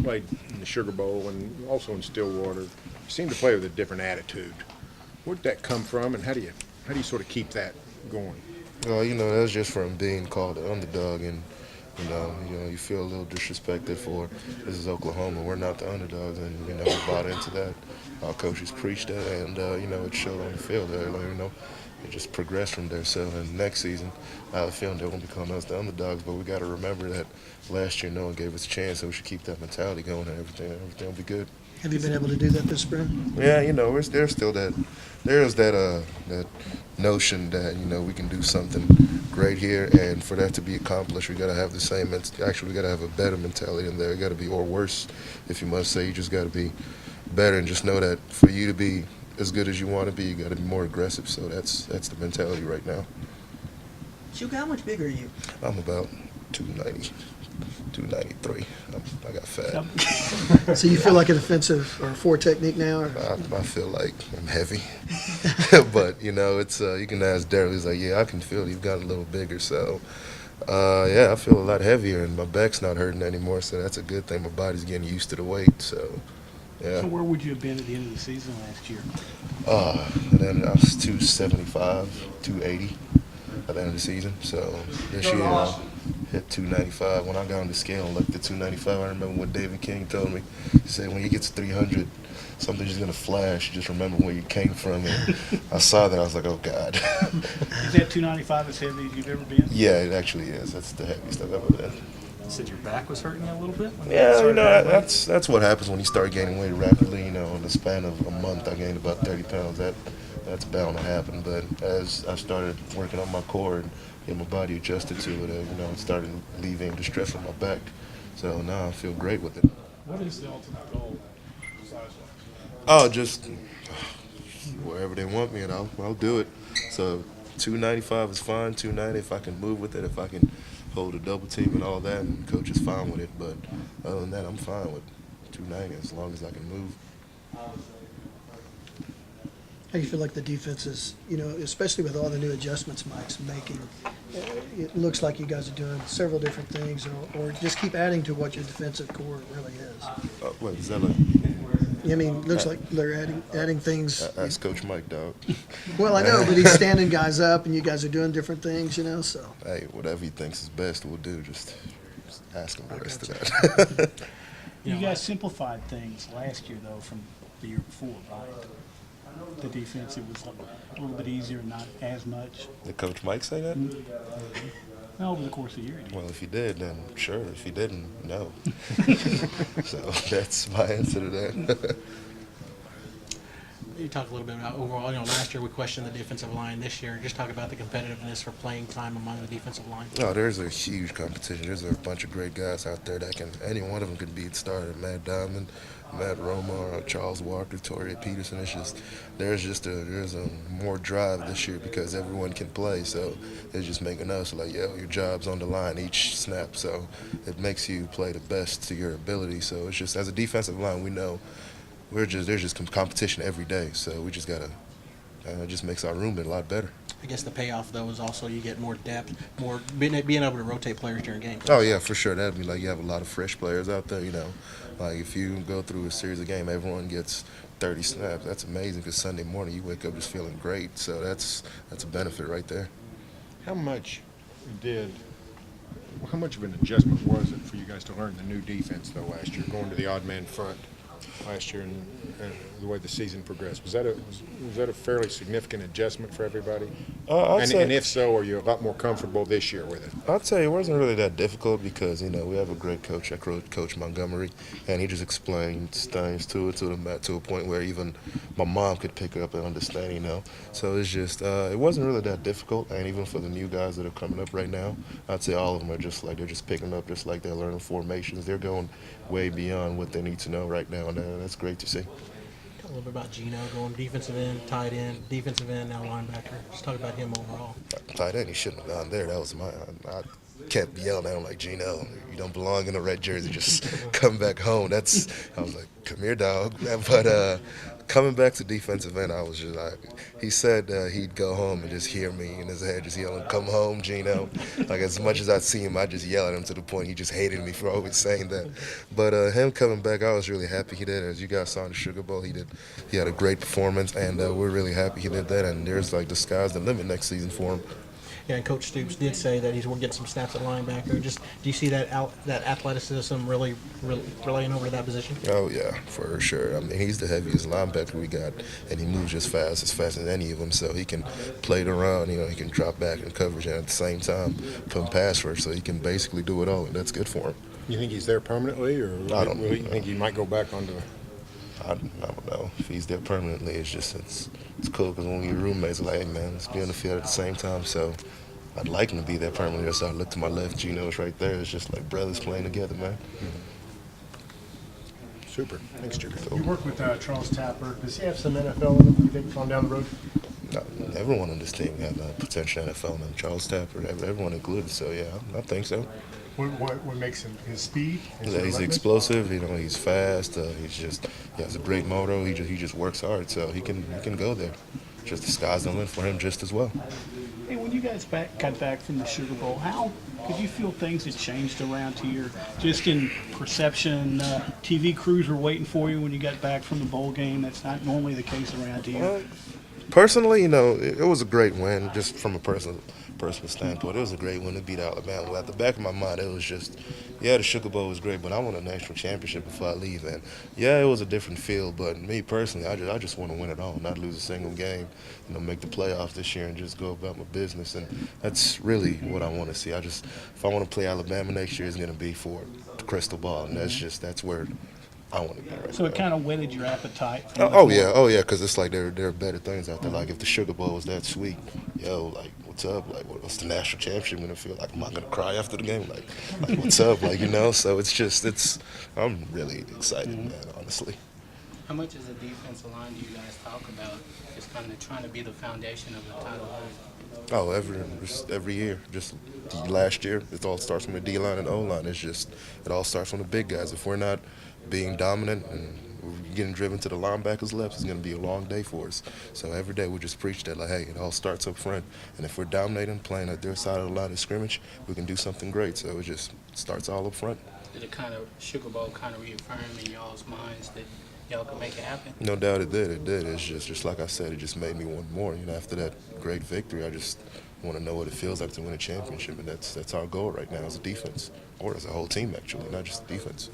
played in the Sugar Bowl and also in Stillwater. You seem to play with a different attitude. Where'd that come from, and how do you sort of keep that going? Well, that's just from being called the underdog, and you feel a little disrespected for this is Oklahoma. We're not the underdogs, and we bought into that. Our coaches preached that, and it showed on the field. It just progressed from there. So, in next season, I have a feeling they're going to be calling us the underdogs. But we got to remember that last year no one gave us a chance, so we should keep that mentality going, and everything will be good. Have you been able to do that this spring? Yeah, there's still that notion that we can do something great here, and for that to be accomplished, we got to have the same. Actually, we got to have a better mentality in there. Got to be, or worse, if you must say, you just got to be better, and just know that for you to be as good as you want to be, you got to be more aggressive. So that's the mentality right now. Chuka, how much bigger are you? I'm about 290. 293. I got fat. So you feel like a defensive or four technique now? Or? I feel like I'm heavy. But, it's you can ask Daryl. He's like, yeah, I can feel you've gotten a little bigger. So, I feel a lot heavier, and my back's not hurting anymore, so that's a good thing. My body's getting used to the weight, so, yeah. So where would you have been at the end of the season last year? And then I was 275, 280 at the end of the season. So this year I hit 295. When I got on the scale and looked at 295, I remember what David King told me. He said, when you get to 300, something's going to flash. Just remember where you came from. And I saw that. I was like, oh, God. Is that 295 as heavy as you've ever been? Yeah, it actually is. That's the heaviest I've ever been. You said your back was hurting you a little bit? Yeah, that's what happens when you start gaining weight rapidly. In the span of a month, I gained about 30 pounds. That's bound to happen. But as I started working on my core and getting my body adjusted to it, it started alleviating the stress on my back. So now I feel great with it. What is the ultimate goal? Oh, just wherever they want me, and I'll do it. So 295 is fine. 290 if I can move with it, if I can hold a double team and all that, and coach is fine with it. But other than that, I'm fine with 290 as long as I can move. How do you feel like the defense is, especially with all the new adjustments Mike's making, it looks like you guys are doing several different things or just keep adding to what your defensive core really is. What, is that like? I mean, it looks like they're adding things. Ask Coach Mike, dog. Well, I know, but he's standing guys up and you guys are doing different things, so. Hey, whatever he thinks is best, we'll do. Just ask him the rest of that. You guys simplified things last year, though, from the year before, right? The defense, it was a little bit easier, not as much. Did Coach Mike say that? Well, over the course of the year. Well, if he did, then sure. If he didn't, no. So that's my answer to that. You talk a little bit about overall, last year we questioned the defensive line. This year, just talk about the competitiveness for playing time among the defensive line. Oh, there's a huge competition. There's a bunch of great guys out there that any one of them can beat starter. Matt Diamond, Matt Romar, Charles Walker, Torrey Peterson. There's a more drive this year because everyone can play. So it's just making us like, your job's on the line each snap. So it makes you play the best to your ability. So it's just, as a defensive line, we know there's just competition every day. So we just gotta, it just makes our room a lot better. I guess the payoff, though, is also you get more depth, more being able to rotate players during games. Oh, yeah, for sure. That'd be like you have a lot of fresh players out there, Like if you go through a series of games, everyone gets 30 snaps. That's amazing because Sunday morning you wake up just feeling great. So that's a benefit right there. How much of an adjustment was it for you guys to learn the new defense, though, last year, going to the odd man front last year and the way the season progressed? Was that a fairly significant adjustment for everybody? And if so, are you a lot more comfortable this year with it? I'd say it wasn't really that difficult because, we have a great coach, Coach Montgomery, and he just explains things to a point where even my mom could pick up and understand, So it's just, it wasn't really that difficult, and even for the new guys that are coming up right now, I'd say all of them are just like, they're just picking up just like they're learning formations. They're going way beyond what they need to know right now, and that's great to see. Talk a little bit about Gino going defensive end, tight end, defensive end, now linebacker. Just talk about him overall. Tight end, he shouldn't have gone there. That was kept yelling at him like, Gino, you don't belong in a red jersey. Just come back home. I was like, come here, dog. But coming back to defensive end, I was just like, he said he'd go home and just hear me in his head just yelling, come home, Gino. Like, as much as I see him, I just yell at him to the point he just hated me for always saying that. But him coming back, I was really happy he did. As you guys saw in the Sugar Bowl, he had a great performance, and we're really happy he did that. And there's like the sky's the limit next season for him. Yeah, and Coach Stoops did say that he's going to get some snaps at linebacker. Just do you see that that athleticism really relaying over to that position? Oh, yeah, for sure. I mean, he's the heaviest linebacker we got, and he moves just as fast as any of them, so he can play it around. He can drop back in coverage and at the same time put him pass rush, so he can basically do it all, and that's good for him. You think he's there permanently, or I don't really know. think he might go back onto the... I don't know if he's there permanently. It's cool because one of your roommates are like, hey, man, let's be on the field at the same time, so I'd like him to be there permanently. So I look to my left, Gino's right there. It's just like brothers playing together, man. Super. Thanks, Chuka. You work with Charles Tapper. Does he have some NFL in him, you think, on down the road? No, everyone on this team had potential NFL in him. Charles Tapper, everyone included. So, yeah, I think so. What makes him? His speed? His He's relentless? explosive. He's fast. He has a great motor. He just works hard, so he can go there. Just the sky's the limit for him just as well. Hey, when you guys got back from the Sugar Bowl, how did you feel things had changed around here? Just in perception, TV crews were waiting for you when you got back from the bowl game. That's not normally the case around here. Personally, it was a great win, just from a personal standpoint. It was a great win to beat Alabama. At the back of my mind, it was just, yeah, the Sugar Bowl was great, but I want a national championship before I leave. And yeah, it was a different feel, but me personally, I just want to win it all, not lose a single game, make the playoffs this year and just go about my business. And that's really what I want to see. If I want to play Alabama next year, it's going to be for the crystal ball, and that's where I want to be right So now. it kind of whetted your appetite. For Oh yeah, because it's like there are better things out there. Like if the Sugar Bowl was that sweet, like what's up? Like what's the national championship gonna feel like? Am I gonna cry after the game? Like what's up? So I'm really excited, man. Honestly. How much as a defensive line do you guys talk about just kind of trying to be the foundation of the title line? Oh, every year. Just last year, it all starts from the D line and O line. It all starts from the big guys. If we're not being dominant and we're getting driven to the linebackers' left, it's going to be a long day for us. So every day we just preach that, like, hey, it all starts up front. And if we're dominating, playing at their side of the line of scrimmage, we can do something great. So it just starts all up front. Did it kind of, Sugar Bowl kind of reaffirm in y'all's minds that y'all can make it happen? No doubt it did. It did. It's just like I said, it just made me want more. After that great victory, I just want to know what it feels like to win a championship, and that's our goal right now as a defense, or as a whole team, actually, not just defense.